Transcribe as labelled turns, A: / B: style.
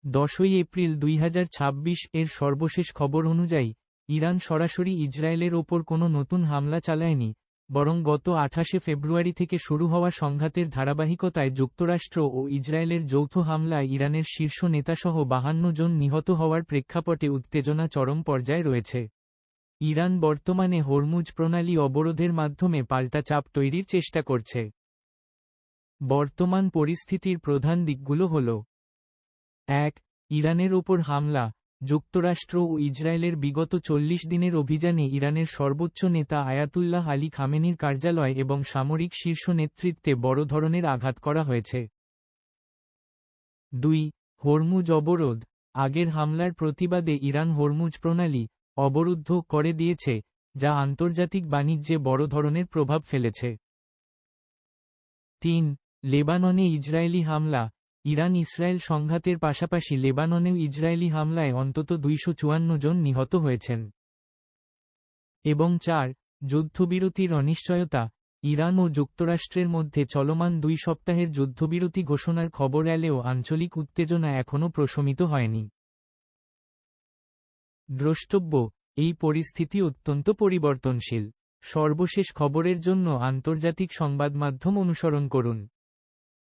A: 10ই April 2026 এর সর্বশেষ খবর অনুযায়ী, ইরান সরাসরি ইসরায়েলের ওপর কোনো নতুন হামলা চালায়নি, বরং গত 28 ফেব্রুয়ারি থেকে শুরু হওয়া সংঘাতের ধারাবাহিকতায় যুক্তরাষ্ট্র ও ইসরায়েলের যৌথ হামলায় ইরানের শীর্ষ নেতাসহ 52 জন নিহত হওয়ার প্রেক্ষাপটে উত্তেজনা চরম পর্যায়ে রয়েছে। ইরান বর্তমানে হরমুজ প্রণালী অবরোধের মাধ্যমে পাল্টা চাপ তৈরির চেষ্টা করছে। বর্তমান পরিস্থিতির প্রধান দিকগুলো হল: 1. ইরানের ওপর হামলা। যুক্তরাষ্ট্র ও ইসরায়েলের বিগত 40 দিনের অভিযানে ইরানের সর্বোচ্চ নেতা আয়াতুল্লাহ আলী খামেনির কার্যালয় এবং সামরিক শীর্ষ নেতৃত্বে বড় ধরনের আঘাত করা হয়েছে। 2. হরমুজ অবরোধ। আগের হামলার প্রতিবাদে ইরান হরমুজ প্রণালী অবরুদ্ধ করে দিয়েছে, যা আন্তর্জাতিক বাণিজ্যে বড় ধরনের প্রভাব ফেলেছে। 3. লেবাননে ইসরায়েলি হামলা। ইরান ইসরায়েল সংঘাতের পাশাপাশি লেবাননেও ইসরায়েলি হামলায় অন্তত 254 জন নিহত হয়েছেন। এবং 4. যুদ্ধবিরতির অনিশ্চয়তা। ইরান ও যুক্তরাষ্ট্রের মধ্যে চলমান 2 সপ্তাহের যুদ্ধবিরতি ঘোষণার খবর এলেও আঞ্চলিক উত্তেজনা এখনও প্রশমিত হয়নি। দ্রষ্টব্য: এই পরিস্থিতি অত্যন্ত পরিবর্তনশীল। সর্বশেষ খবরের জন্য আন্তর্জাতিক সংবাদমাধ্যম অনুসরণ করুন।